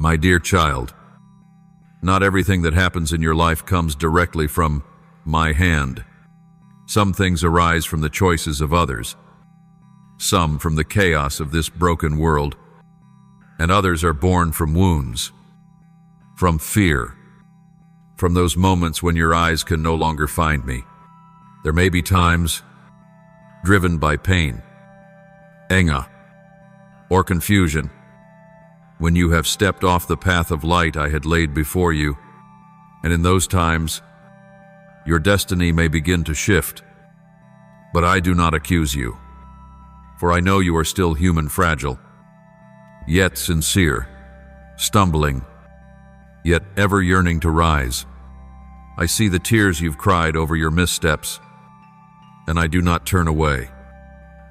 My dear child, not everything that happens in your life comes directly from my hand. Some things arise from the choices of others, some from the chaos of this broken world, and others are born from wounds, from fear, from those moments when your eyes can no longer find me. There may be times driven by pain, anger, or confusion, when you have stepped off the path of light I had laid before you, and in those times, your destiny may begin to shift. But I do not accuse you, for I know you are still human fragile, yet sincere, stumbling, yet ever yearning to rise. I see the tears you've cried over your missteps, and I do not turn away.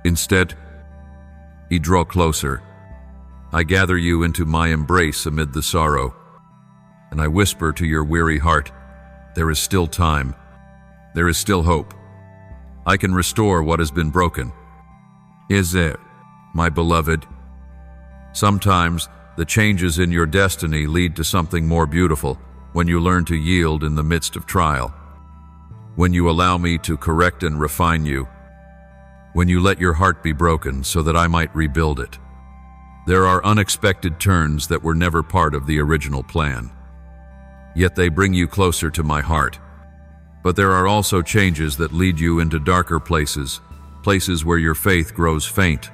Instead, I draw closer. I gather you into my embrace amid the sorrow, and I whisper to your weary heart, there is still time. There is still hope. I can restore what has been broken. Is it, my beloved? Sometimes the changes in your destiny lead to something more beautiful when you learn to yield in the midst of trial, when you allow me to correct and refine you, when you let your heart be broken so that I might rebuild it. There are unexpected turns that were never part of the original plan, yet they bring you closer to my heart. But there are also changes that lead you into darker places, places where your faith grows faint,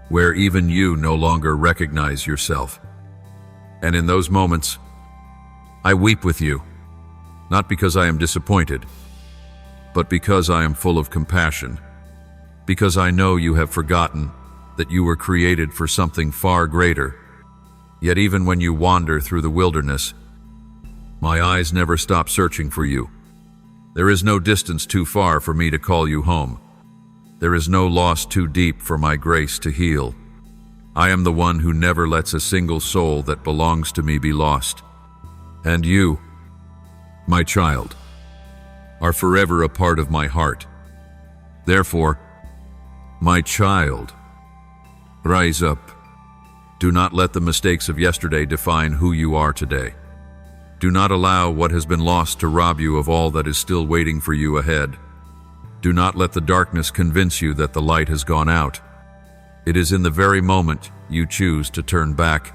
where even you no longer recognize yourself. And in those moments, I weep with you, not because I am disappointed, but because I am full of compassion, because I know you have forgotten that you were created for something far greater. Yet even when you wander through the wilderness, my eyes never stop searching for you. There is no distance too far for me to call you home. There is no loss too deep for my grace to heal. I am the one who never lets a single soul that belongs to me be lost. And you, my child, are forever a part of my heart. Therefore, my child, rise up. Do not let the mistakes of yesterday define who you are today. Do not allow what has been lost to rob you of all that is still waiting for you ahead. Do not let the darkness convince you that the light has gone out. It is in the very moment you choose to turn back,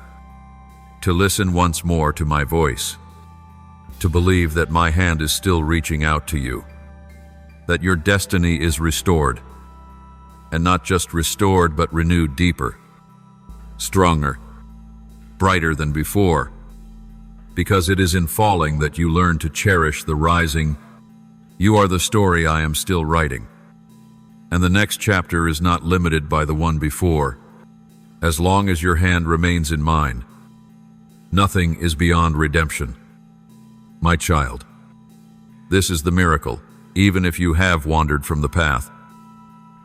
to listen once more to my voice, to believe that my hand is still reaching out to you, that your destiny is restored, and not just restored but renewed deeper, stronger, brighter than before, because it is in falling that you learn to cherish the rising. You are the story I am still writing, and the next chapter is not limited by the one before. As long as your hand remains in mine, nothing is beyond redemption. My child, this is the miracle, even if you have wandered from the path,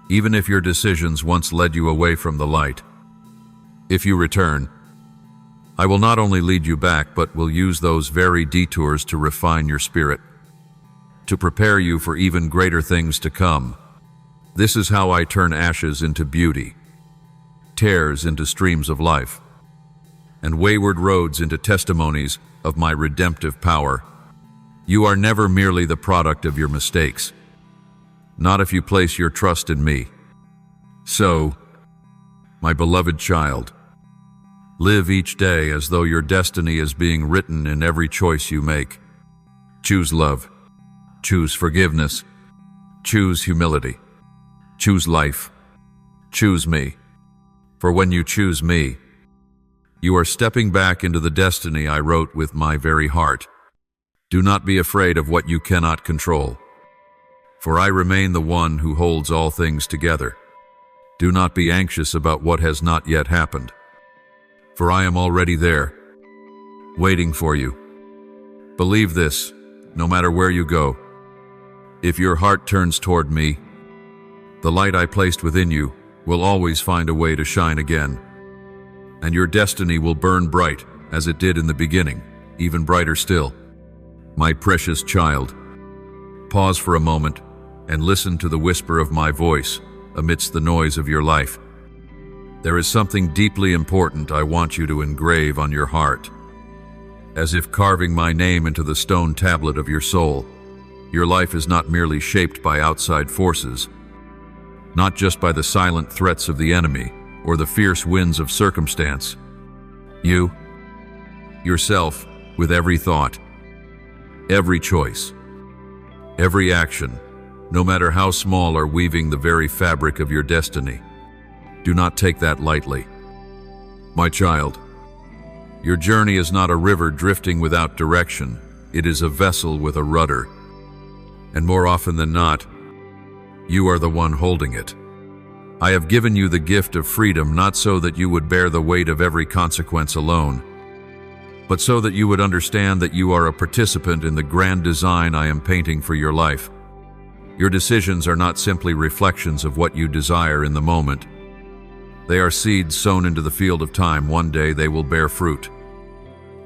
even if your decisions once led you away from the light. If you return, I will not only lead you back, but will use those very detours to refine your spirit, to prepare you for even greater things to come. This is how I turn ashes into beauty, tears into streams of life, and wayward roads into testimonies of my redemptive power. You are never merely the product of your mistakes, not if you place your trust in me. So, my beloved child, live each day as though your destiny is being written in every choice you make. Choose love, choose forgiveness, choose humility, choose life, choose me. For when you choose me, you are stepping back into the destiny I wrote with my very heart. Do not be afraid of what you cannot control, for I remain the one who holds all things together. Do not be anxious about what has not yet happened, for I am already there, waiting for you. Believe this, no matter where you go. If your heart turns toward me, the light I placed within you will always find a way to shine again, and your destiny will burn bright as it did in the beginning, even brighter still. My precious child, pause for a moment and listen to the whisper of my voice amidst the noise of your life. There is something deeply important I want you to engrave on your heart, as if carving my name into the stone tablet of your soul. Your life is not merely shaped by outside forces, not just by the silent threats of the enemy or the fierce winds of circumstance. You, yourself, with every thought, every choice, every action, no matter how small, are weaving the very fabric of your destiny. Do not take that lightly. My child, your journey is not a river drifting without direction. It is a vessel with a rudder. And more often than not, you are the one holding it. I have given you the gift of freedom, not so that you would bear the weight of every consequence alone, but so that you would understand that you are a participant in the grand design I am painting for your life. Your decisions are not simply reflections of what you desire in the moment. They are seeds sown into the field of time. One day they will bear fruit,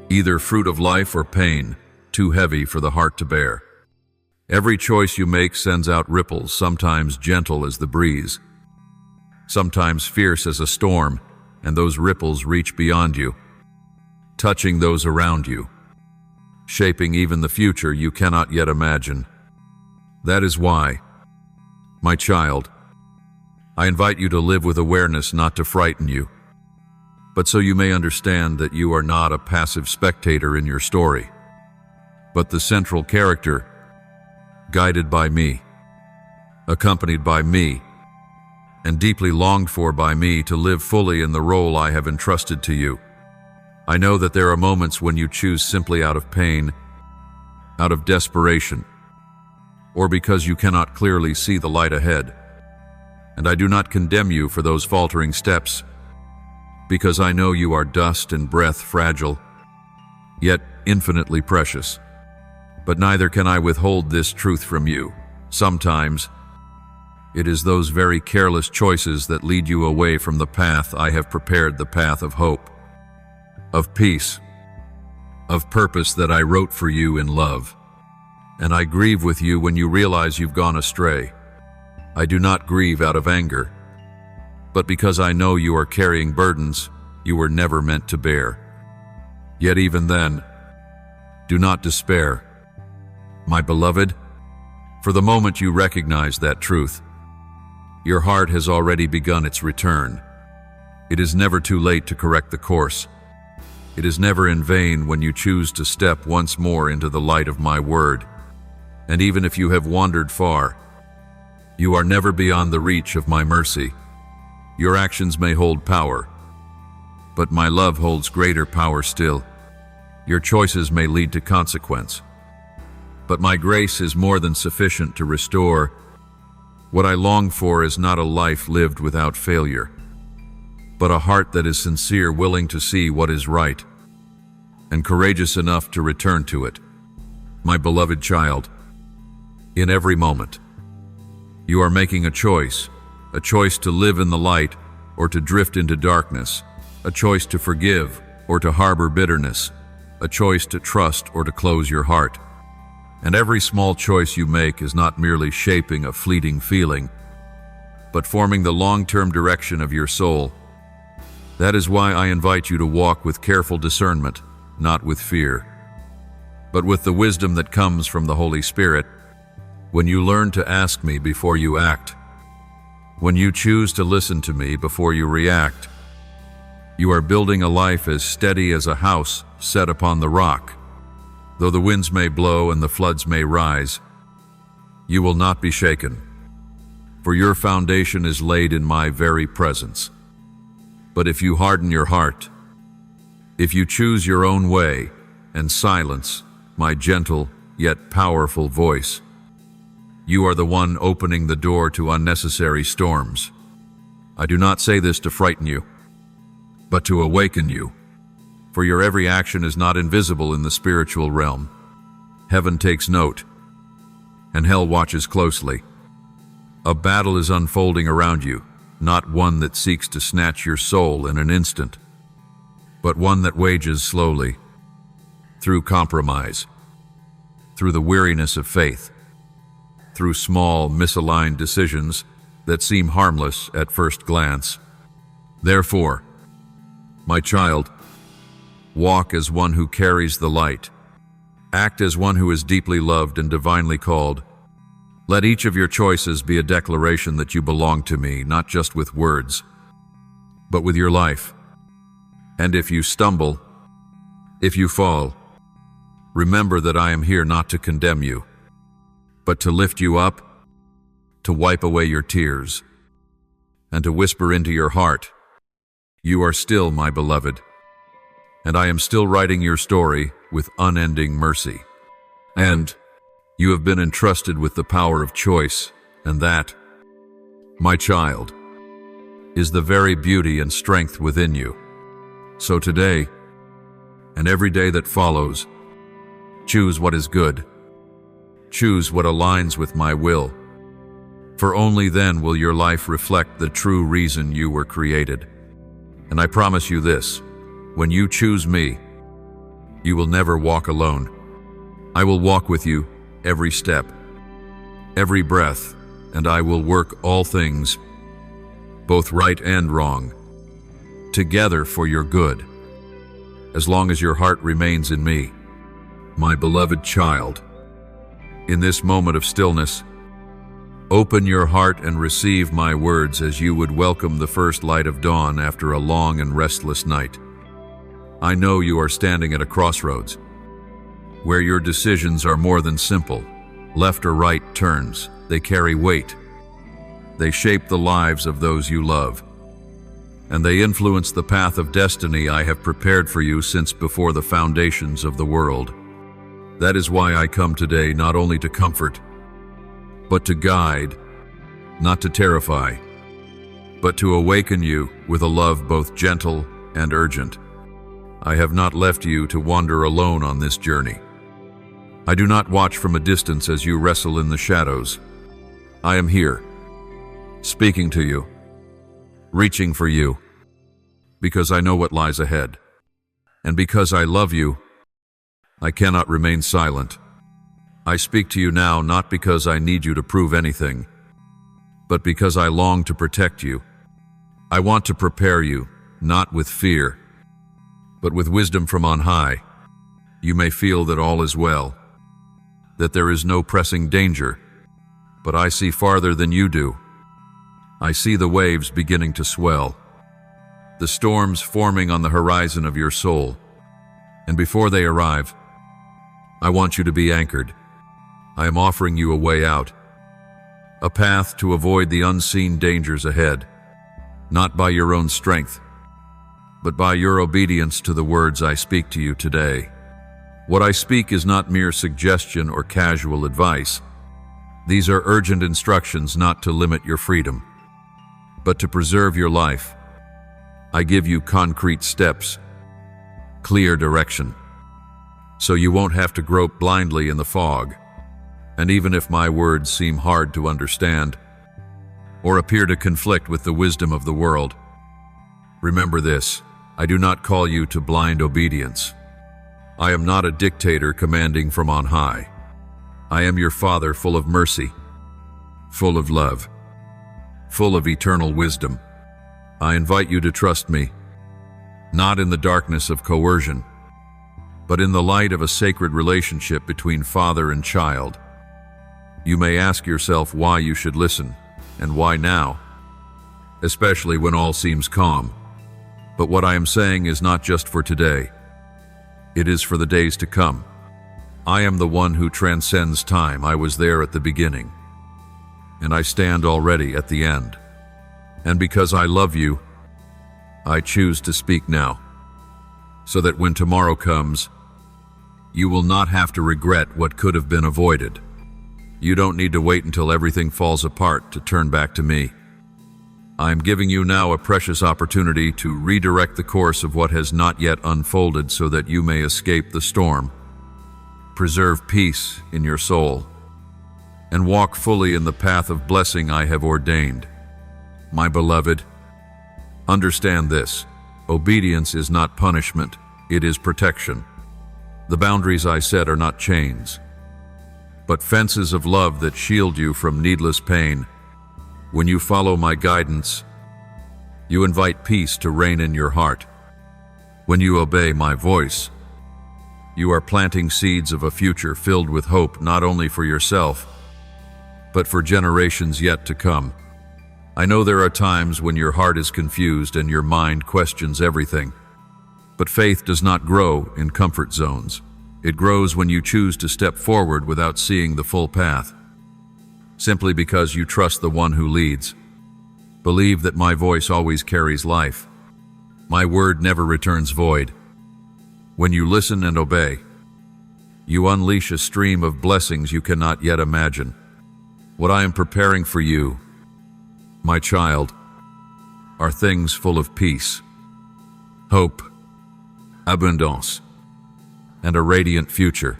either fruit of life or pain, too heavy for the heart to bear. Every choice you make sends out ripples, sometimes gentle as the breeze, sometimes fierce as a storm, and those ripples reach beyond you, touching those around you, shaping even the future you cannot yet imagine. That is why, my child, I invite you to live with awareness, not to frighten you, but so you may understand that you are not a passive spectator in your story, but the central character, guided by me, accompanied by me, and deeply longed for by me to live fully in the role I have entrusted to you. I know that there are moments when you choose simply out of pain, out of desperation, or because you cannot clearly see the light ahead. And I do not condemn you for those faltering steps, because I know you are dust and breath, fragile, yet infinitely precious. But neither can I withhold this truth from you. Sometimes, it is those very careless choices that lead you away from the path I have prepared, the path of hope, of peace, of purpose that I wrote for you in love. And I grieve with you when you realize you've gone astray. I do not grieve out of anger, but because I know you are carrying burdens you were never meant to bear. Yet even then, do not despair, my beloved, for the moment you recognize that truth, your heart has already begun its return. It is never too late to correct the course. It is never in vain when you choose to step once more into the light of my word. And even if you have wandered far, you are never beyond the reach of my mercy. Your actions may hold power, but my love holds greater power still. Your choices may lead to consequence, but my grace is more than sufficient to restore. What I long for is not a life lived without failure, but a heart that is sincere, willing to see what is right, and courageous enough to return to it. My beloved child, in every moment, you are making a choice to live in the light or to drift into darkness, a choice to forgive or to harbor bitterness, a choice to trust or to close your heart. And every small choice you make is not merely shaping a fleeting feeling, but forming the long-term direction of your soul. That is why I invite you to walk with careful discernment, not with fear, but with the wisdom that comes from the Holy Spirit. When you learn to ask me before you act, when you choose to listen to me before you react, you are building a life as steady as a house set upon the rock. Though the winds may blow and the floods may rise, you will not be shaken, for your foundation is laid in my very presence. But if you harden your heart, if you choose your own way and silence my gentle yet powerful voice, you are the one opening the door to unnecessary storms. I do not say this to frighten you, but to awaken you, for your every action is not invisible in the spiritual realm. Heaven takes note, and hell watches closely. A battle is unfolding around you, not one that seeks to snatch your soul in an instant, but one that wages slowly, through compromise, through the weariness of faith, through small, misaligned decisions that seem harmless at first glance. Therefore, my child, walk as one who carries the light. Act as one who is deeply loved and divinely called. Let each of your choices be a declaration that you belong to me, not just with words, but with your life. And if you stumble, if you fall, remember that I am here not to condemn you, but to lift you up, to wipe away your tears, and to whisper into your heart, "You are still my beloved, and I am still writing your story with unending mercy." And you have been entrusted with the power of choice, and that, my child, is the very beauty and strength within you. So today, and every day that follows, choose what is good. Choose what aligns with my will, for only then will your life reflect the true reason you were created. And I promise you this, when you choose me, you will never walk alone. I will walk with you every step, every breath, and I will work all things, both right and wrong, together for your good, as long as your heart remains in me, my beloved child. In this moment of stillness, open your heart and receive my words as you would welcome the first light of dawn after a long and restless night. I know you are standing at a crossroads, where your decisions are more than simple, left or right turns. They carry weight. They shape the lives of those you love, and they influence the path of destiny I have prepared for you since before the foundations of the world. That is why I come today not only to comfort, but to guide, not to terrify, but to awaken you with a love both gentle and urgent. I have not left you to wander alone on this journey. I do not watch from a distance as you wrestle in the shadows. I am here, speaking to you, reaching for you, because I know what lies ahead. And because I love you, I cannot remain silent. I speak to you now not because I need you to prove anything, but because I long to protect you. I want to prepare you, not with fear, but with wisdom from on high. You may feel that all is well, that there is no pressing danger, but I see farther than you do. I see the waves beginning to swell, the storms forming on the horizon of your soul, and before they arrive, I want you to be anchored. I am offering you a way out, a path to avoid the unseen dangers ahead, not by your own strength, but by your obedience to the words I speak to you today. What I speak is not mere suggestion or casual advice. These are urgent instructions not to limit your freedom, but to preserve your life. I give you concrete steps, clear direction, so you won't have to grope blindly in the fog. And even if my words seem hard to understand, or appear to conflict with the wisdom of the world, remember this: I do not call you to blind obedience. I am not a dictator commanding from on high. I am your Father, full of mercy, full of love, full of eternal wisdom. I invite you to trust me, not in the darkness of coercion, but in the light of a sacred relationship between father and child. You may ask yourself why you should listen, and why now, especially when all seems calm. But what I am saying is not just for today. It is for the days to come. I am the one who transcends time. I was there at the beginning, and I stand already at the end. And because I love you, I choose to speak now, so that when tomorrow comes, you will not have to regret what could have been avoided. You don't need to wait until everything falls apart to turn back to me. I am giving you now a precious opportunity to redirect the course of what has not yet unfolded so that you may escape the storm, preserve peace in your soul, and walk fully in the path of blessing I have ordained. My beloved, understand this: obedience is not punishment, it is protection. The boundaries I set are not chains, but fences of love that shield you from needless pain. When you follow my guidance, You invite peace to reign in your heart. When you obey my voice, you are planting seeds of a future filled with hope not only for yourself, but for generations yet to come. I know there are times when your heart is confused and your mind questions everything. But faith does not grow in comfort zones. It grows when you choose to step forward without seeing the full path. Simply because you trust the one who leads. Believe that my voice always carries life. My word never returns void. When you listen and obey, you unleash a stream of blessings you cannot yet imagine. What I am preparing for you, my child, are things full of peace, hope, abundance, and a radiant future.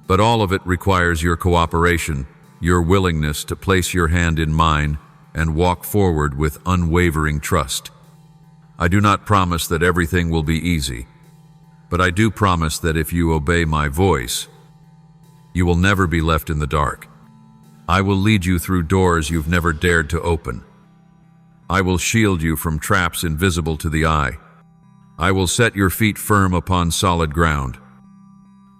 But all of it requires your cooperation, your willingness to place your hand in mine and walk forward with unwavering trust. I do not promise that everything will be easy, but I do promise that if you obey my voice, you will never be left in the dark. I will lead you through doors you've never dared to open. I will shield you from traps invisible to the eye. I will set your feet firm upon solid ground,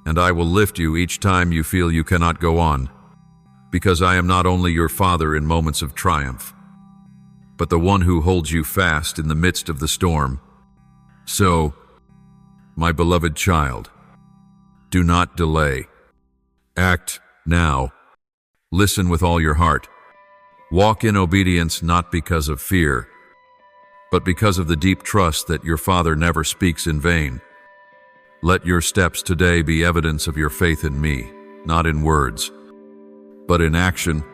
and I will lift you each time you feel you cannot go on, because I am not only your father in moments of triumph, but the one who holds you fast in the midst of the storm. So, my beloved child, do not delay. Act now. Listen with all your heart. Walk in obedience not because of fear, but because of the deep trust that your Father never speaks in vain. Let your steps today be evidence of your faith in me, not in words, but in action,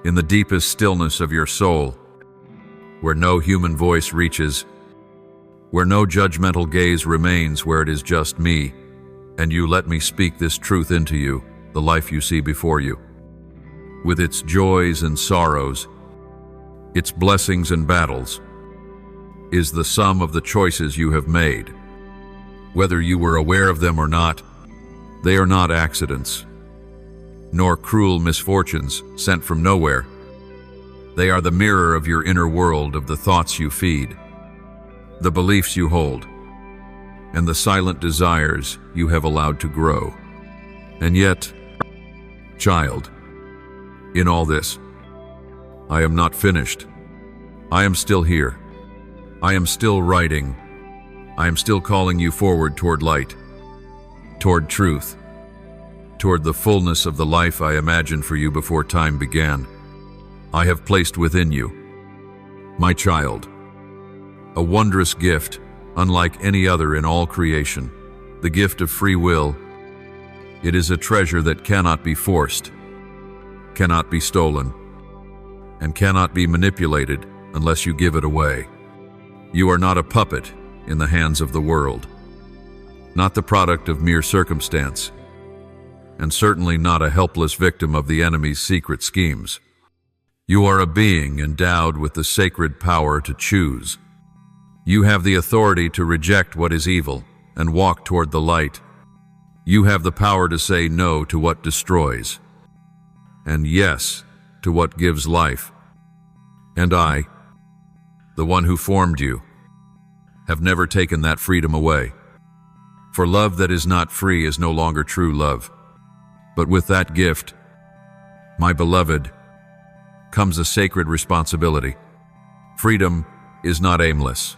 in the deepest stillness of your soul, where no human voice reaches, where no judgmental gaze remains, where it is just me, and you let me speak this truth into you, the life you see before you. With its joys and sorrows, its blessings and battles, is the sum of the choices you have made. Whether you were aware of them or not, they are not accidents, nor cruel misfortunes sent from nowhere. They are the mirror of your inner world, of the thoughts you feed, the beliefs you hold, and the silent desires you have allowed to grow. And yet, child, in all this, I am not finished. I am still here. I am still writing. I am still calling you forward toward light, toward truth, toward the fullness of the life I imagined for you before time began. I have placed within you, my child, a wondrous gift, unlike any other in all creation, the gift of free will. It is a treasure that cannot be forced, cannot be stolen, and cannot be manipulated unless you give it away. You are not a puppet in the hands of the world, not the product of mere circumstance, and certainly not a helpless victim of the enemy's secret schemes. You are a being endowed with the sacred power to choose. You have the authority to reject what is evil and walk toward the light. You have the power to say no to what destroys, and yes to what gives life. And I, the one who formed you, have never taken that freedom away. For love that is not free is no longer true love. But with that gift, my beloved, comes a sacred responsibility. Freedom is not aimless.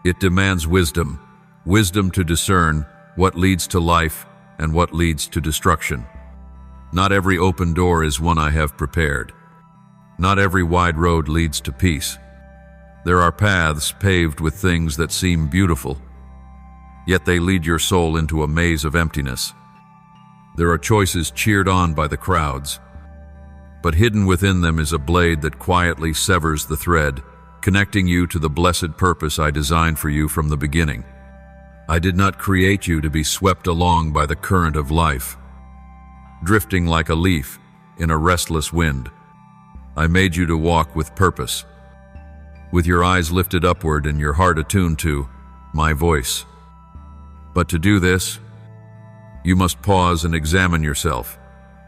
It demands wisdom, wisdom to discern what leads to life and what leads to destruction. Not every open door is one I have prepared. Not every wide road leads to peace. There are paths paved with things that seem beautiful, yet they lead your soul into a maze of emptiness. There are choices cheered on by the crowds, but hidden within them is a blade that quietly severs the thread, connecting you to the blessed purpose I designed for you from the beginning. I did not create you to be swept along by the current of life, drifting like a leaf in a restless wind. I made you to walk with purpose, with your eyes lifted upward and your heart attuned to my voice. But to do this, you must pause and examine yourself.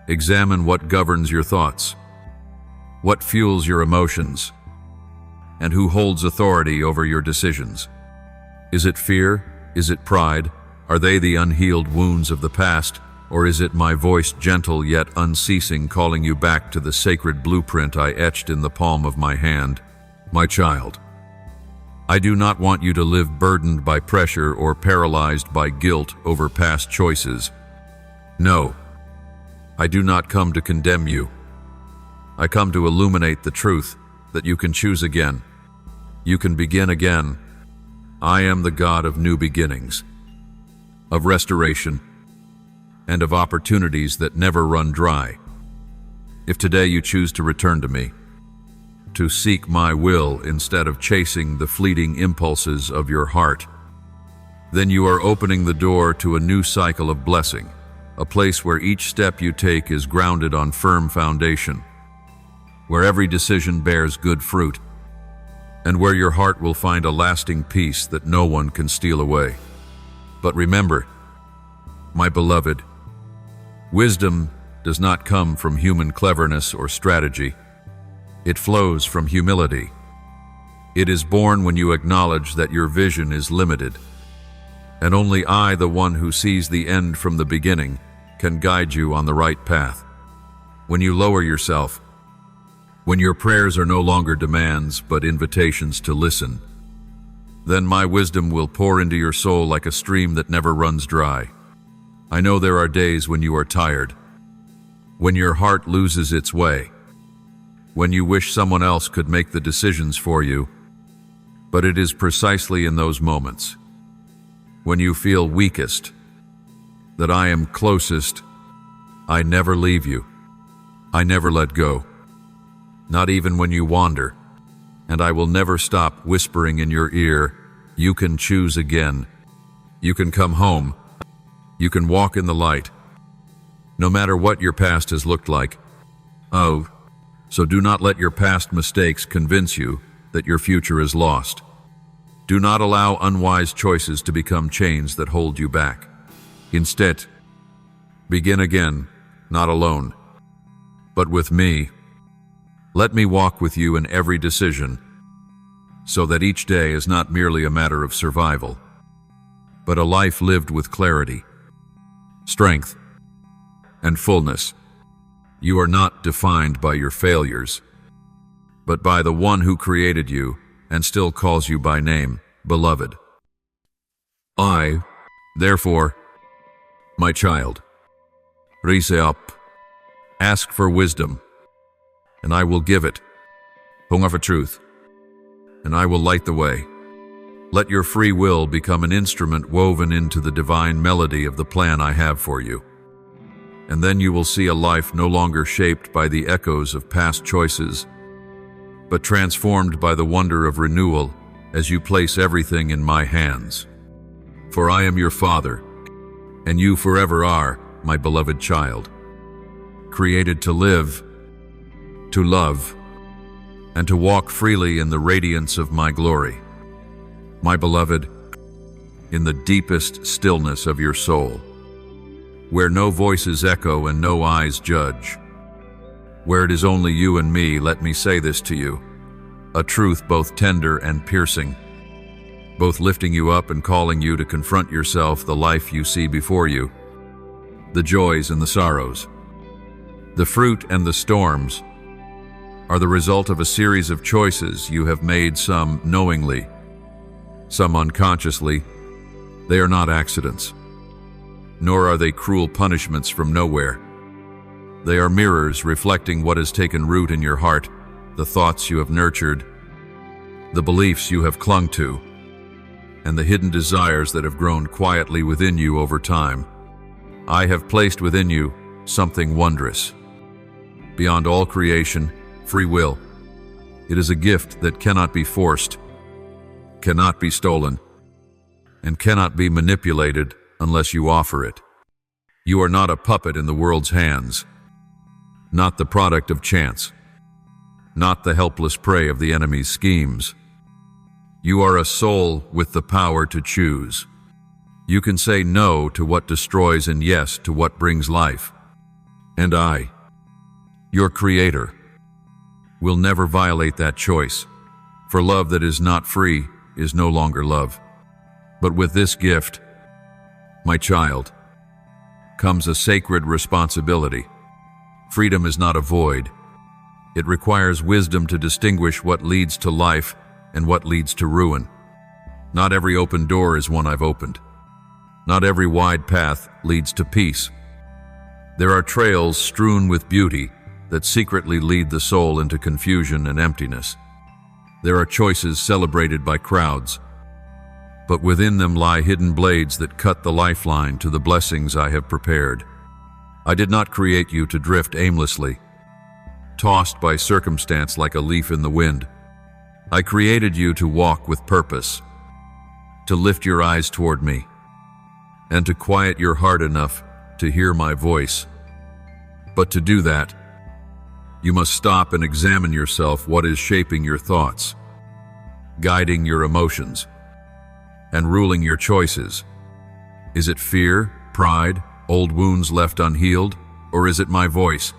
Examine what governs your thoughts, what fuels your emotions, and who holds authority over your decisions. Is it fear? Is it pride? Are they the unhealed wounds of the past? Or is it my voice, gentle yet unceasing, calling you back to the sacred blueprint I etched in the palm of my hand? My child, I do not want you to live burdened by pressure or paralyzed by guilt over past choices. No, I do not come to condemn you. I come to illuminate the truth that you can choose again. You can begin again. I am the God of new beginnings, of restoration, and of opportunities that never run dry. If today you choose to return to me, to seek my will instead of chasing the fleeting impulses of your heart, then you are opening the door to a new cycle of blessing, a place where each step you take is grounded on firm foundation, where every decision bears good fruit, and where your heart will find a lasting peace that no one can steal away. But remember, my beloved, wisdom does not come from human cleverness or strategy. It flows from humility. It is born when you acknowledge that your vision is limited, and only I, the one who sees the end from the beginning, can guide you on the right path. When you lower yourself, when your prayers are no longer demands but invitations to listen, then my wisdom will pour into your soul like a stream that never runs dry. I know there are days when you are tired, when your heart loses its way, when you wish someone else could make the decisions for you, but it is precisely in those moments, when you feel weakest, that I am closest. I never leave you. I never let go, not even when you wander, and I will never stop whispering in your ear, you can choose again. You can come home. You can walk in the light, no matter what your past has looked like. Oh, so do not let your past mistakes convince you that your future is lost. Do not allow unwise choices to become chains that hold you back. Instead, begin again, not alone, but with me. Let me walk with you in every decision, so that each day is not merely a matter of survival, but a life lived with clarity, strength, and fullness. You are not defined by your failures, but by the one who created you and still calls you by name, beloved. I, therefore, my child, rise up, ask for wisdom, and I will give it, hunger for truth, and I will light the way. Let your free will become an instrument woven into the divine melody of the plan I have for you. And then you will see a life no longer shaped by the echoes of past choices, but transformed by the wonder of renewal as you place everything in my hands. For I am your Father, and you forever are my beloved child, created to live, to love, and to walk freely in the radiance of my glory. My beloved, in the deepest stillness of your soul, where no voices echo and no eyes judge, where it is only you and me, let me say this to you, a truth both tender and piercing, both lifting you up and calling you to confront yourself, the life you see before you, the joys and the sorrows, the fruit and the storms, are the result of a series of choices you have made, some knowingly, some unconsciously. They are not accidents, nor are they cruel punishments from nowhere. They are mirrors reflecting what has taken root in your heart, the thoughts you have nurtured, the beliefs you have clung to, and the hidden desires that have grown quietly within you over time. I have placed within you something wondrous. Beyond all creation, free will. It is a gift that cannot be forced, cannot be stolen, and cannot be manipulated unless you offer it. You are not a puppet in the world's hands, not the product of chance, not the helpless prey of the enemy's schemes. You are a soul with the power to choose. You can say no to what destroys and yes to what brings life. And I, your Creator, will never violate that choice. For love that is not free is no longer love. But with this gift, my child, comes a sacred responsibility. Freedom is not a void. It requires wisdom to distinguish what leads to life and what leads to ruin. Not every open door is one I've opened. Not every wide path leads to peace. There are trails strewn with beauty that secretly lead the soul into confusion and emptiness. There are choices celebrated by crowds, but within them lie hidden blades that cut the lifeline to the blessings I have prepared. I did not create you to drift aimlessly, tossed by circumstance like a leaf in the wind. I created you to walk with purpose, to lift your eyes toward me, and to quiet your heart enough to hear my voice. But to do that, you must stop and examine yourself. What is shaping your thoughts, guiding your emotions, and ruling your choices? Is it fear, pride, old wounds left unhealed, or is it my voice,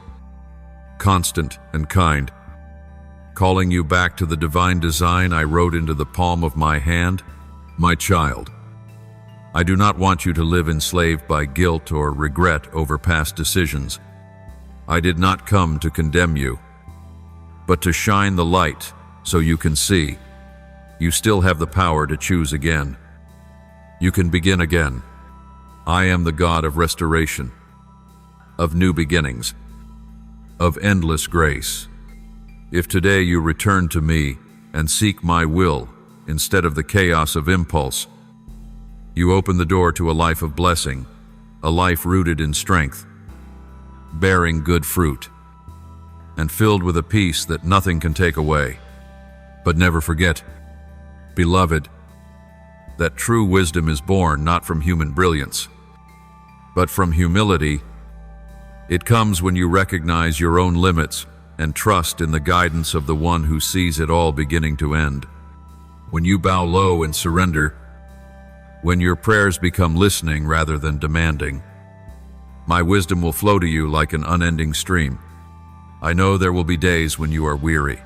constant and kind, calling you back to the divine design I wrote into the palm of my hand? My child, I do not want you to live enslaved by guilt or regret over past decisions. I did not come to condemn you, but to shine the light so you can see. You still have the power to choose again. You can begin again. I am the God of restoration, of new beginnings, of endless grace. If today you return to me and seek my will instead of the chaos of impulse, you open the door to a life of blessing, a life rooted in strength, bearing good fruit, and filled with a peace that nothing can take away. But never forget, beloved, that true wisdom is born not from human brilliance, but from humility. It comes when you recognize your own limits and trust in the guidance of the one who sees it all beginning to end. When you bow low and surrender, when your prayers become listening rather than demanding, my wisdom will flow to you like an unending stream. I know there will be days when you are weary,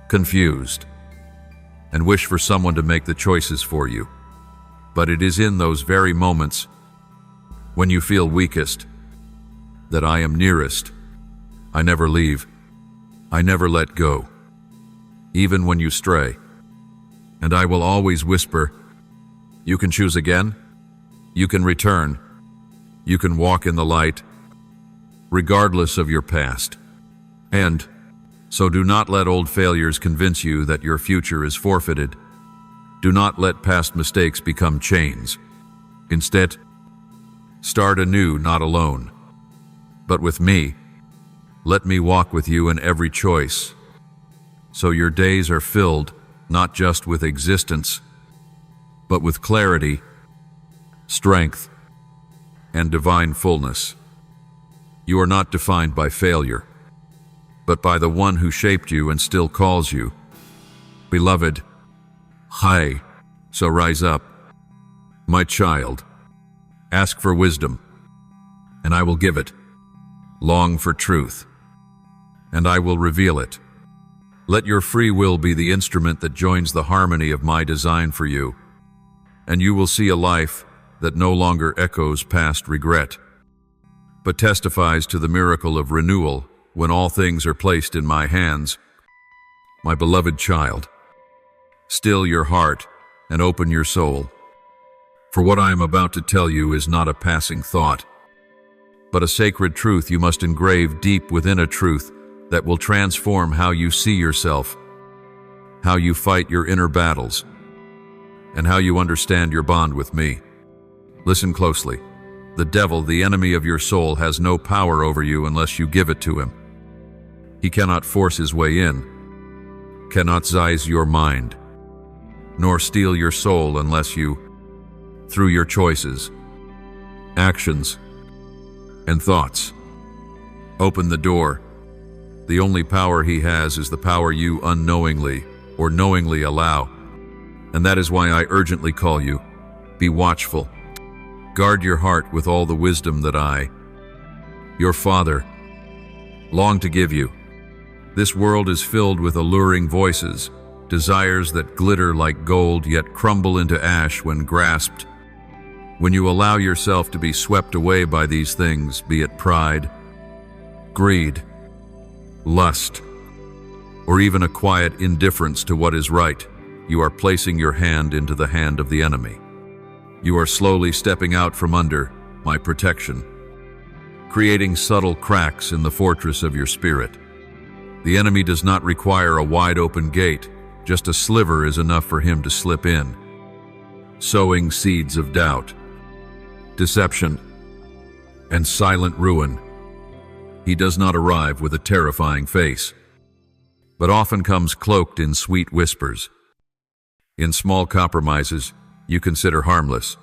confused, and wish for someone to make the choices for you. But it is in those very moments, when you feel weakest, that I am nearest. I never leave. I never let go, even when you stray. And I will always whisper, you can choose again. You can return. You can walk in the light, regardless of your past. And so do not let old failures convince you that your future is forfeited. Do not let past mistakes become chains. Instead, start anew, not alone, but with me. Let me walk with you in every choice, so your days are filled not just with existence, but with clarity, strength, and divine fullness. You are not defined by failure, but by the one who shaped you and still calls you. Beloved, hi, so rise up. My child, ask for wisdom, and I will give it. Long for truth, and I will reveal it. Let your free will be the instrument that joins the harmony of my design for you, and you will see a life that no longer echoes past regret, but testifies to the miracle of renewal when all things are placed in my hands. My beloved child, still your heart and open your soul, for what I am about to tell you is not a passing thought, but a sacred truth you must engrave deep within, a truth that will transform how you see yourself, how you fight your inner battles, and how you understand your bond with me. Listen closely. The devil, the enemy of your soul, has no power over you unless you give it to him. He cannot force his way in, cannot seize your mind, nor steal your soul unless you, through your choices, actions, and thoughts, open the door. The only power he has is the power you unknowingly or knowingly allow. And that is why I urgently call you. Be watchful. Guard your heart with all the wisdom that I, your Father, long to give you. This world is filled with alluring voices, desires that glitter like gold yet crumble into ash when grasped. When you allow yourself to be swept away by these things, be it pride, greed, lust, or even a quiet indifference to what is right, you are placing your hand into the hand of the enemy. You are slowly stepping out from under my protection, creating subtle cracks in the fortress of your spirit. The enemy does not require a wide-open gate. Just a sliver is enough for him to slip in, sowing seeds of doubt, deception, and silent ruin. He does not arrive with a terrifying face, but often comes cloaked in sweet whispers. In small compromises you consider harmless,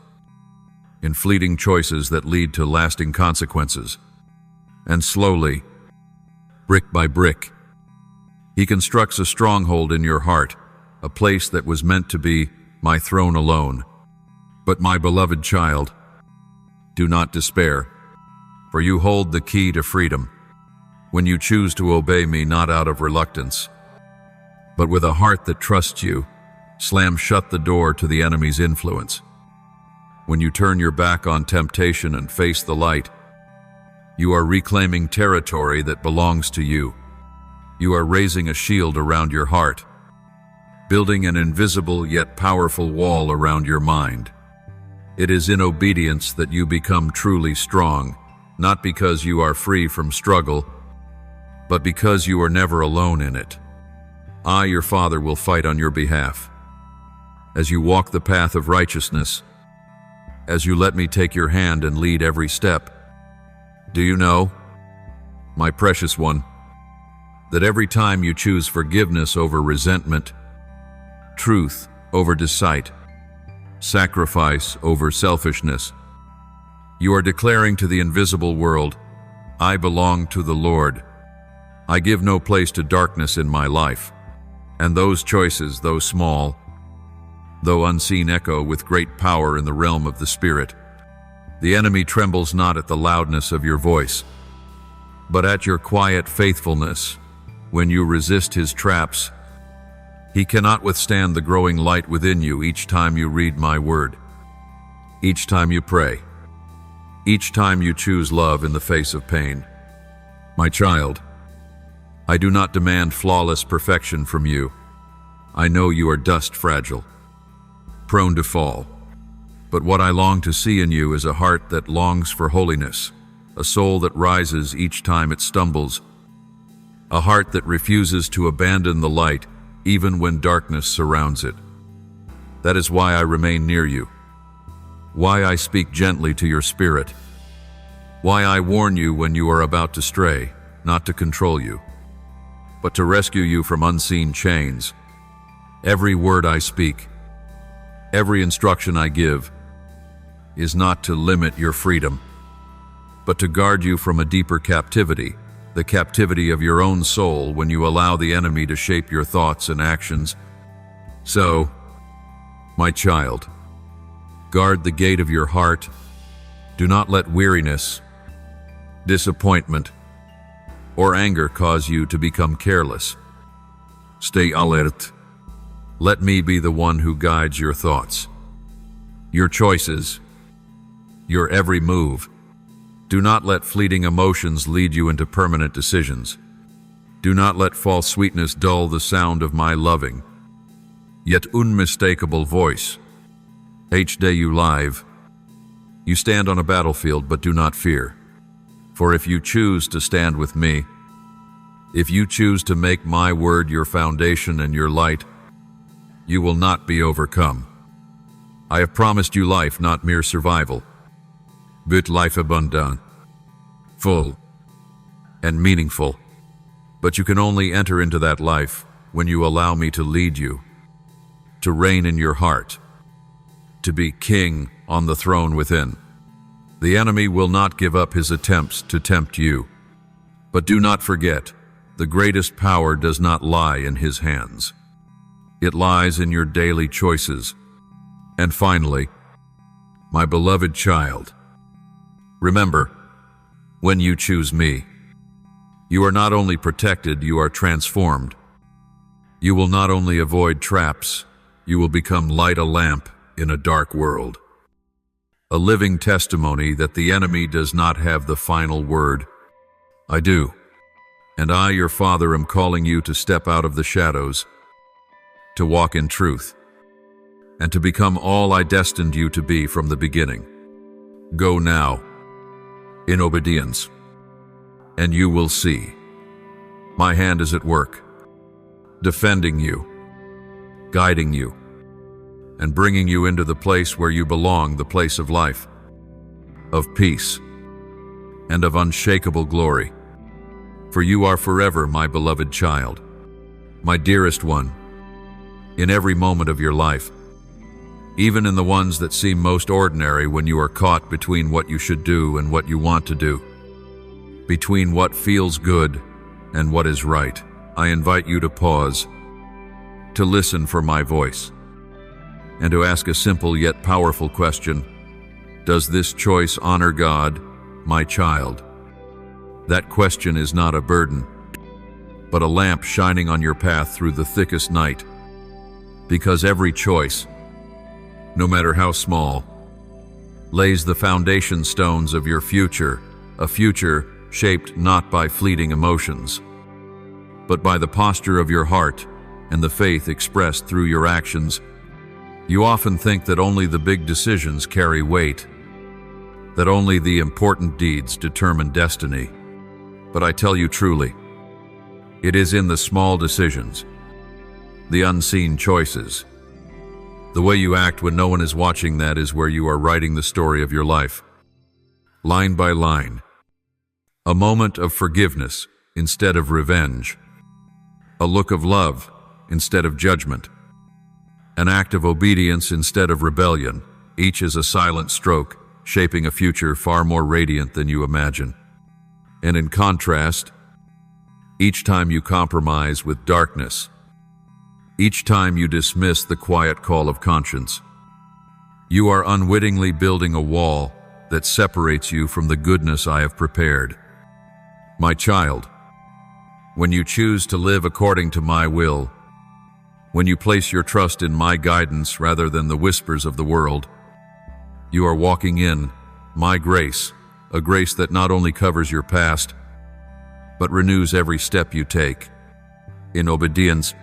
in fleeting choices that lead to lasting consequences. And slowly, brick by brick, he constructs a stronghold in your heart, a place that was meant to be my throne alone. But my beloved child, do not despair, for you hold the key to freedom. When you choose to obey me not out of reluctance, but with a heart that trusts you, slam shut the door to the enemy's influence. When you turn your back on temptation and face the light, you are reclaiming territory that belongs to you. You are raising a shield around your heart, building an invisible yet powerful wall around your mind. It is in obedience that you become truly strong, not because you are free from struggle, but because you are never alone in it. I, your Father, will fight on your behalf. As you walk the path of righteousness, as you let me take your hand and lead every step, do you know, my precious one, that every time you choose forgiveness over resentment, truth over deceit, sacrifice over selfishness, you are declaring to the invisible world, I belong to the Lord. I give no place to darkness in my life. And those choices, though small, though unseen, echo with great power in the realm of the Spirit. The enemy trembles not at the loudness of your voice, but at your quiet faithfulness. When you resist his traps, he cannot withstand the growing light within you each time you read my word, each time you pray, each time you choose love in the face of pain. My child, I do not demand flawless perfection from you. I know you are dust fragile, prone to fall. But what I long to see in you is a heart that longs for holiness, a soul that rises each time it stumbles, a heart that refuses to abandon the light even when darkness surrounds it. That is why I remain near you, why I speak gently to your spirit, why I warn you when you are about to stray, not to control you, but to rescue you from unseen chains. Every word I speak, every instruction I give, is not to limit your freedom, but to guard you from a deeper captivity, the captivity of your own soul when you allow the enemy to shape your thoughts and actions. So, my child, guard the gate of your heart. Do not let weariness, disappointment, or anger cause you to become careless. Stay alert. Let me be the one who guides your thoughts, your choices, your every move. Do not let fleeting emotions lead you into permanent decisions. Do not let false sweetness dull the sound of my loving, yet unmistakable voice. Each day you live, you stand on a battlefield, but do not fear. For if you choose to stand with me, if you choose to make my word your foundation and your light, you will not be overcome. I have promised you life, not mere survival, but life abundant, full, and meaningful. But you can only enter into that life when you allow me to lead you, to reign in your heart, to be king on the throne within. The enemy will not give up his attempts to tempt you. But do not forget, the greatest power does not lie in his hands. It lies in your daily choices. And finally, my beloved child, remember, when you choose me, you are not only protected, you are transformed. You will not only avoid traps, you will become light a lamp in a dark world. A living testimony that the enemy does not have the final word. I do. And I, your Father, am calling you to step out of the shadows, to walk in truth, and to become all I destined you to be from the beginning. Go now, in obedience, and you will see. My hand is at work, defending you, guiding you, and bringing you into the place where you belong, the place of life, of peace, and of unshakable glory. For you are forever my beloved child, my dearest one, in every moment of your life, even in the ones that seem most ordinary when you are caught between what you should do and what you want to do, between what feels good and what is right. I invite you to pause, to listen for my voice, and to ask a simple yet powerful question. Does this choice honor God, my child? That question is not a burden, but a lamp shining on your path through the thickest night. Because every choice, no matter how small, lays the foundation stones of your future, a future shaped not by fleeting emotions, but by the posture of your heart and the faith expressed through your actions. You often think that only the big decisions carry weight, that only the important deeds determine destiny. But I tell you truly, it is in the small decisions, the unseen choices, the way you act when no one is watching, that is where you are writing the story of your life. Line by line, a moment of forgiveness instead of revenge, a look of love instead of judgment, an act of obedience instead of rebellion. Each is a silent stroke, shaping a future far more radiant than you imagine. And in contrast, each time you compromise with darkness, each time you dismiss the quiet call of conscience, you are unwittingly building a wall that separates you from the goodness I have prepared. My child, when you choose to live according to my will, when you place your trust in my guidance rather than the whispers of the world, you are walking in my grace, a grace that not only covers your past, but renews every step you take. In obedience,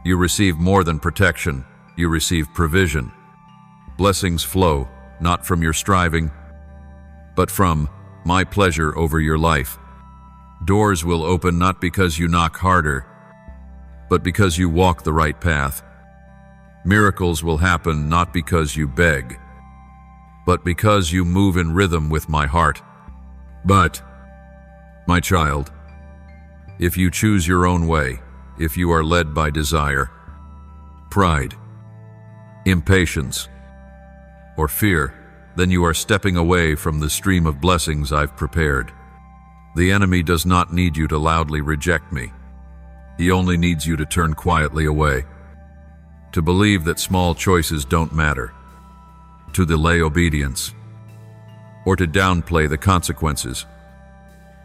you receive more than protection, you receive provision. Blessings flow, not from your striving, but from my pleasure over your life. Doors will open not because you knock harder, but because you walk the right path. Miracles will happen not because you beg, but because you move in rhythm with my heart. But, my child, if you choose your own way, if you are led by desire, pride, impatience, or fear, then you are stepping away from the stream of blessings I've prepared. The enemy does not need you to loudly reject me. He only needs you to turn quietly away, to believe that small choices don't matter, to delay obedience, or to downplay the consequences.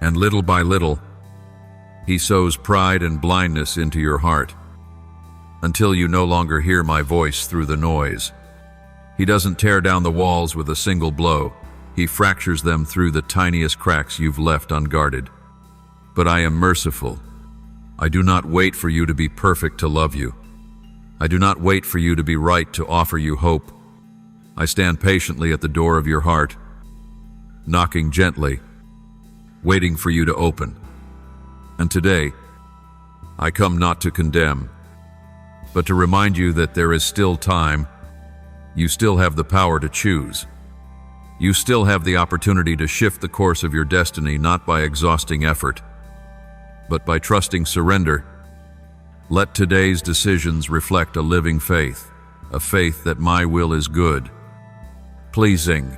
And little by little, he sows pride and blindness into your heart, until you no longer hear my voice through the noise. He doesn't tear down the walls with a single blow. He fractures them through the tiniest cracks you've left unguarded. But I am merciful. I do not wait for you to be perfect to love you. I do not wait for you to be right to offer you hope. I stand patiently at the door of your heart, knocking gently, waiting for you to open. And today, I come not to condemn, but to remind you that there is still time. You still have the power to choose. You still have the opportunity to shift the course of your destiny, not by exhausting effort, but by trusting surrender. Let today's decisions reflect a living faith, a faith that my will is good, pleasing,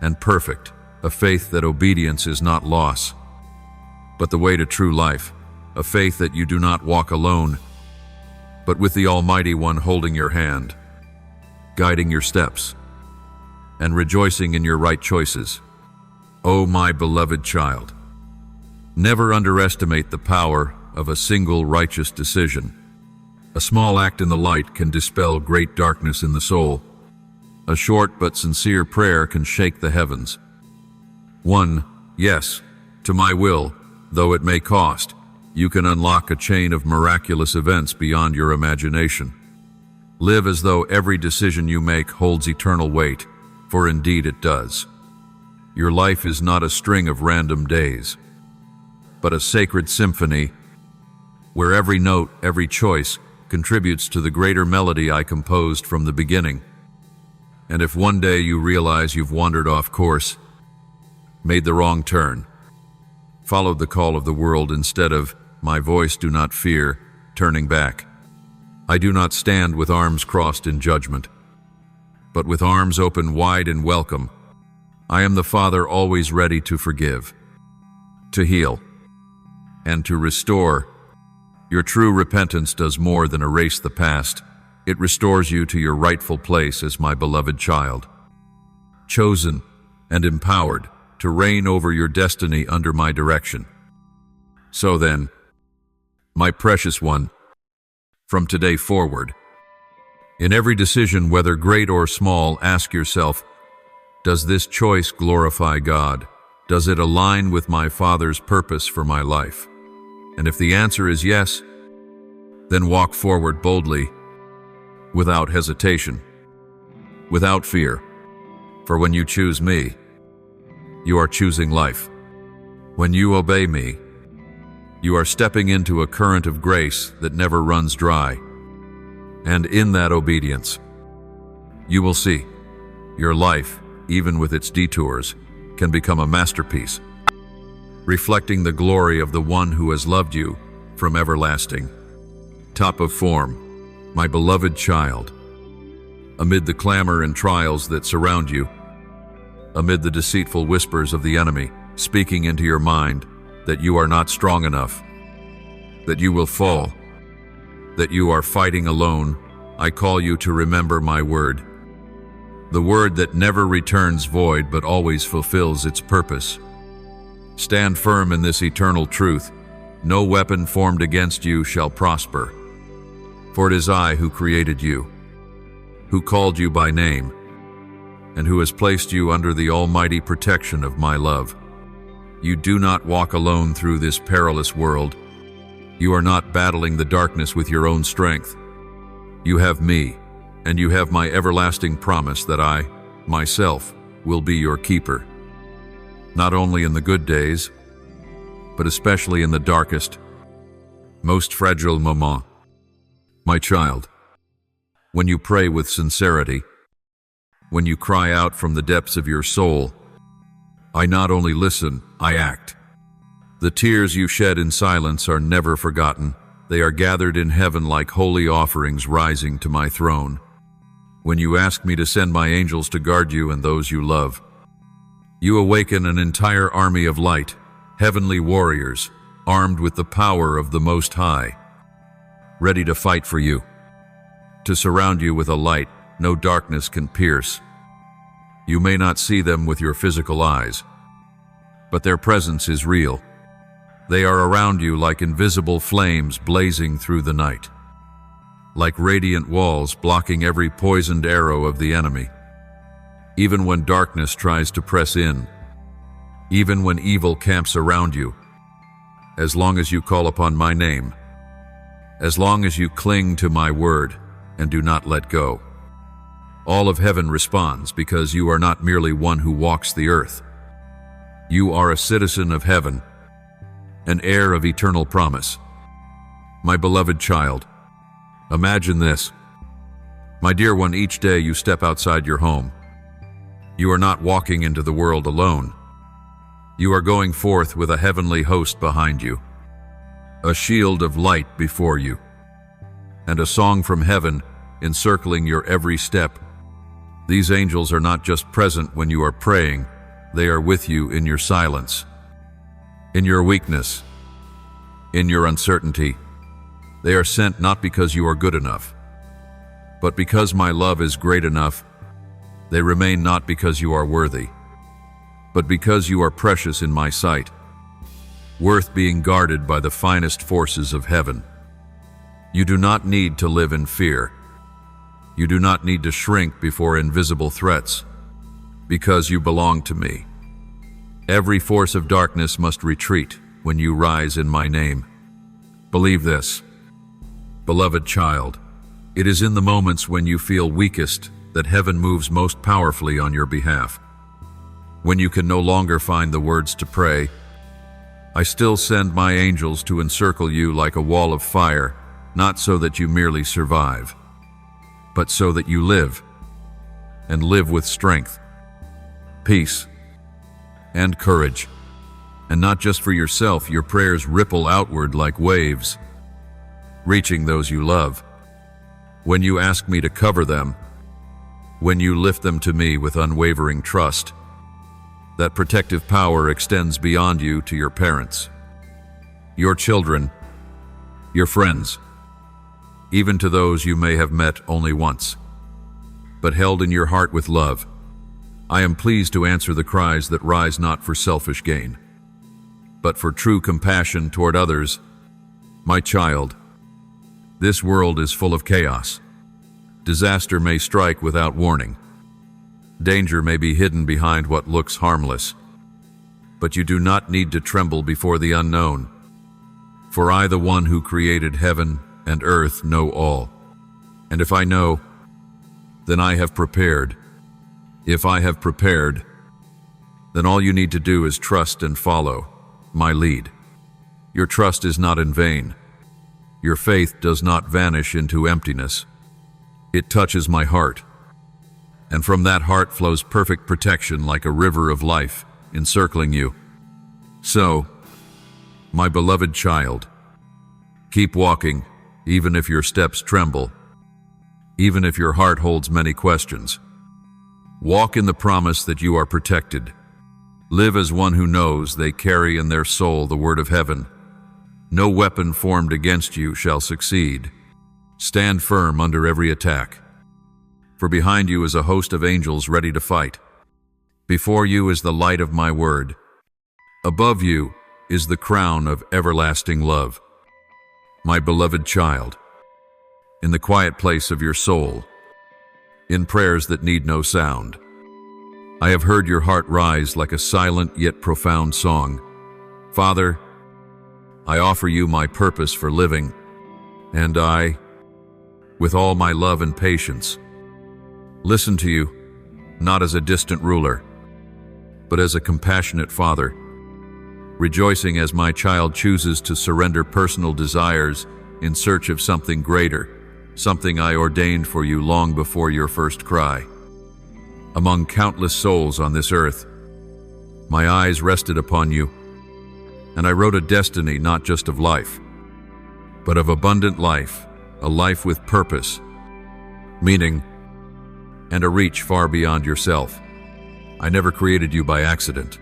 and perfect, a faith that obedience is not loss, but the way to true life, a faith that you do not walk alone, but with the Almighty One holding your hand, guiding your steps, and rejoicing in your right choices. Oh, my beloved child, never underestimate the power of a single righteous decision. A small act in the light can dispel great darkness in the soul. A short but sincere prayer can shake the heavens. One yes to my will, though it may cost, you can unlock a chain of miraculous events beyond your imagination. Live as though every decision you make holds eternal weight, for indeed it does. Your life is not a string of random days, but a sacred symphony where every note, every choice, contributes to the greater melody I composed from the beginning. And if one day you realize you've wandered off course, made the wrong turn, followed the call of the world instead of, my voice do not fear, turning back. I do not stand with arms crossed in judgment, but with arms open wide in welcome. I am the Father always ready to forgive, to heal, and to restore. Your true repentance does more than erase the past. It restores you to your rightful place as my beloved child, chosen and empowered to reign over your destiny under my direction. So then, my precious one, from today forward, in every decision, whether great or small, ask yourself, does this choice glorify God? Does it align with my Father's purpose for my life? And if the answer is yes, then walk forward boldly, without hesitation, without fear. For when you choose me, you are choosing life. When you obey me, you are stepping into a current of grace that never runs dry. And in that obedience, you will see your life, even with its detours, can become a masterpiece, reflecting the glory of the one who has loved you from everlasting. Top of form, my beloved child. Amid the clamor and trials that surround you, amid the deceitful whispers of the enemy speaking into your mind that you are not strong enough, that you will fall, that you are fighting alone, I call you to remember my word. The word that never returns void but always fulfills its purpose. Stand firm in this eternal truth. No weapon formed against you shall prosper. For it is I who created you, who called you by name, and who has placed you under the almighty protection of my love. You do not walk alone through this perilous world. You are not battling the darkness with your own strength. You have me, and you have my everlasting promise that I, myself, will be your keeper. Not only in the good days, but especially in the darkest, most fragile moment. My child, when you pray with sincerity, when you cry out from the depths of your soul, I not only listen, I act. The tears you shed in silence are never forgotten. They are gathered in heaven like holy offerings rising to my throne. When you ask me to send my angels to guard you and those you love, you awaken an entire army of light, heavenly warriors, armed with the power of the Most High, ready to fight for you, to surround you with a light no darkness can pierce. You may not see them with your physical eyes, but their presence is real. They are around you like invisible flames blazing through the night, like radiant walls blocking every poisoned arrow of the enemy. Even when darkness tries to press in, even when evil camps around you, as long as you call upon my name, as long as you cling to my word and do not let go, all of heaven responds, because you are not merely one who walks the earth. You are a citizen of heaven, an heir of eternal promise. My beloved child, imagine this. My dear one, each day you step outside your home, you are not walking into the world alone. You are going forth with a heavenly host behind you, a shield of light before you, and a song from heaven encircling your every step. These angels are not just present when you are praying, they are with you in your silence, in your weakness, in your uncertainty. They are sent not because you are good enough, but because my love is great enough. They remain not because you are worthy, but because you are precious in my sight. worth being guarded by the finest forces of heaven. You do not need to live in fear. You do not need to shrink before invisible threats, because you belong to me. Every force of darkness must retreat when you rise in my name. Believe this, beloved child. It is in the moments when you feel weakest that heaven moves most powerfully on your behalf. When you can no longer find the words to pray, I still send my angels to encircle you like a wall of fire, not so that you merely survive, but so that you live, and live with strength, peace, and courage. And not just for yourself, your prayers ripple outward like waves, reaching those you love. When you ask me to cover them, when you lift them to me with unwavering trust, that protective power extends beyond you to your parents, your children, your friends, even to those you may have met only once, but held in your heart with love. I am pleased to answer the cries that rise not for selfish gain, but for true compassion toward others. My child, this world is full of chaos. Disaster may strike without warning. Danger may be hidden behind what looks harmless. But you do not need to tremble before the unknown. For I, the one who created heaven and earth, know all. And if I know, then I have prepared. If I have prepared, then all you need to do is trust and follow my lead. Your trust is not in vain. Your faith does not vanish into emptiness. It touches my heart, and from that heart flows perfect protection like a river of life encircling you. So, my beloved child, keep walking, even if your steps tremble, even if your heart holds many questions. Walk in the promise that you are protected. Live as one who knows they carry in their soul the word of heaven. No weapon formed against you shall succeed. Stand firm under every attack. For behind you is a host of angels ready to fight. Before you is the light of my word. Above you is the crown of everlasting love. My beloved child, in the quiet place of your soul, in prayers that need no sound, I have heard your heart rise like a silent yet profound song. Father, I offer you my purpose for living, and I, with all my love and patience, listen to you, not as a distant ruler, but as a compassionate father, rejoicing as my child chooses to surrender personal desires in search of something greater, something I ordained for you long before your first cry. Among countless souls on this earth, my eyes rested upon you, and I wrote a destiny not just of life, but of abundant life, a life with purpose, meaning, and a reach far beyond yourself. I never created you by accident.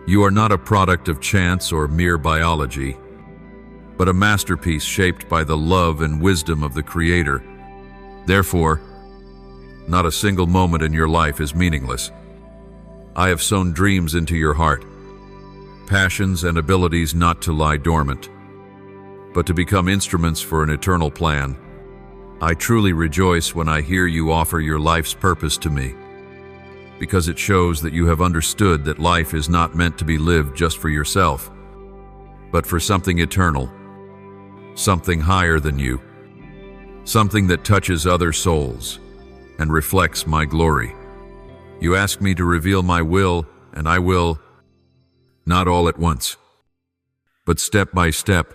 You are not a product of chance or mere biology, but a masterpiece shaped by the love and wisdom of the Creator. Therefore, not a single moment in your life is meaningless. I have sown dreams into your heart, passions and abilities not to lie dormant, but to become instruments for an eternal plan. I truly rejoice when I hear you offer your life's purpose to me, because it shows that you have understood that life is not meant to be lived just for yourself, but for something eternal, something higher than you, something that touches other souls and reflects my glory. You ask me to reveal my will, and I will, not all at once, but step by step,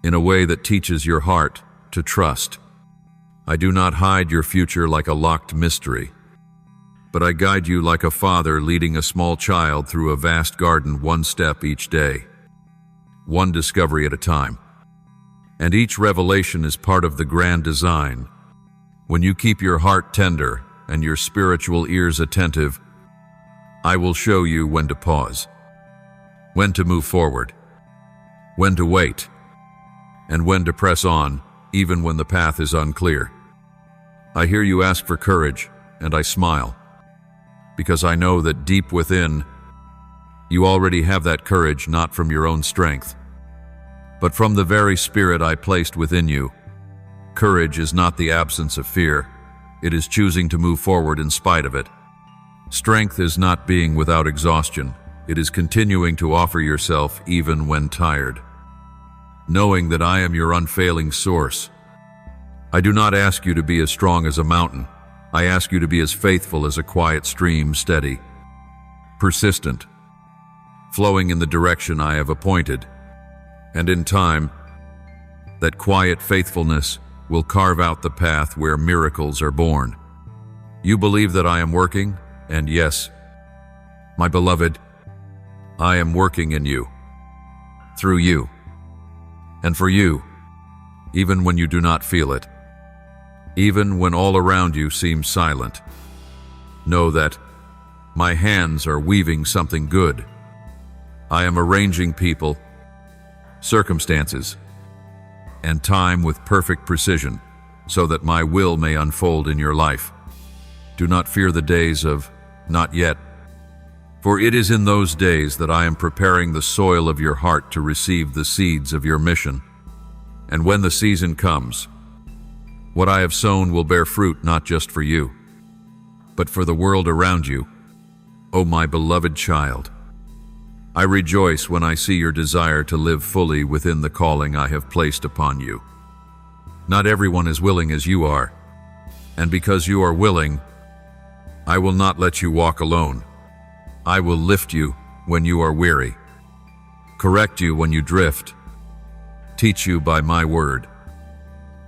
in a way that teaches your heart to trust. I do not hide your future like a locked mystery, but I guide you like a father leading a small child through a vast garden, one step each day, one discovery at a time. And each revelation is part of the grand design. When you keep your heart tender and your spiritual ears attentive, I will show you when to pause, when to move forward, when to wait, and when to press on, even when the path is unclear. I hear you ask for courage, and I smile, because I know that deep within, You already have that courage not from your own strength, but from the very spirit I placed within you. Courage is not the absence of fear. It is choosing to move forward in spite of it. Strength is not being without exhaustion. It is continuing to offer yourself even when tired. Knowing that I am your unfailing source. I do not ask you to be as strong as a mountain. I ask you to be as faithful as a quiet stream, steady, persistent, flowing in the direction I have appointed. And in time, that quiet faithfulness will carve out the path where miracles are born. You believe that I am working, and yes, my beloved, I am working in you, through you, and for you, even when you do not feel it, even when all around you seems silent. Know that my hands are weaving something good. I am arranging people, circumstances, and time with perfect precision, so that my will may unfold in your life. Do not fear the days of not yet, for it is in those days that I am preparing the soil of your heart to receive the seeds of your mission. And when the season comes, what I have sown will bear fruit not just for you, but for the world around you. O my beloved child, I rejoice when I see your desire to live fully within the calling I have placed upon you. Not everyone is willing as you are, and because you are willing, I will not let you walk alone. I will lift you when you are weary, correct you when you drift, teach you by my word,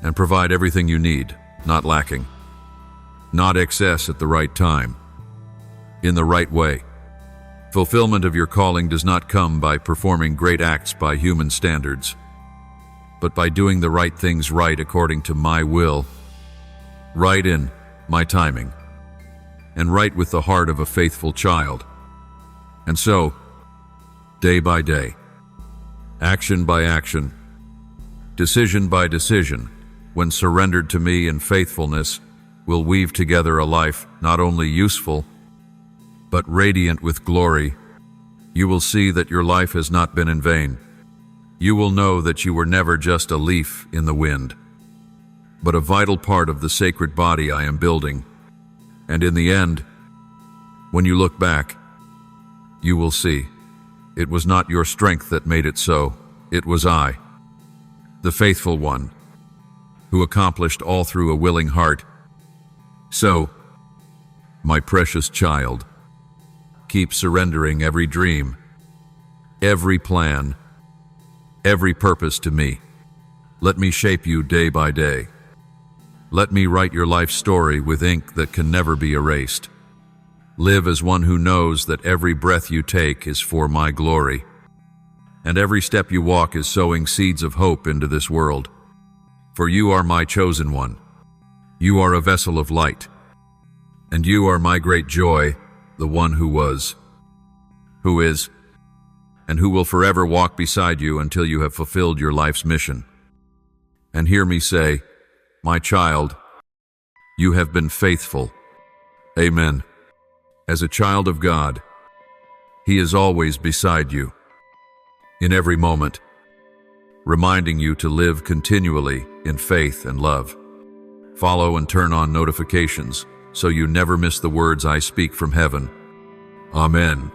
and provide everything you need, not lacking, not excess at the right time, in the right way. Fulfillment of your calling does not come by performing great acts by human standards, but by doing the right things right according to my will, right in my timing, and right with the heart of a faithful child. And so, day by day, action by action, decision by decision, when surrendered to me in faithfulness, will weave together a life not only useful, but radiant with glory. You will see that your life has not been in vain. You will know that you were never just a leaf in the wind, but a vital part of the sacred body I am building. And in the end, when you look back, you will see it was not your strength that made it so. It was I, the faithful one, who accomplished all through a willing heart. So, my precious child, keep surrendering every dream, every plan, every purpose to me. Let me shape you day by day. Let me write your life story with ink that can never be erased. Live as one who knows that every breath you take is for my glory, and every step you walk is sowing seeds of hope into this world. For you are my chosen one. You are a vessel of light, and you are my great joy, the one who was, who is, and who will forever walk beside you until you have fulfilled your life's mission. And hear me say, my child, you have been faithful. Amen. As a child of God, He is always beside you, in every moment, reminding you to live continually in faith and love. Follow and turn on notifications so you never miss the words I speak from heaven. Amen.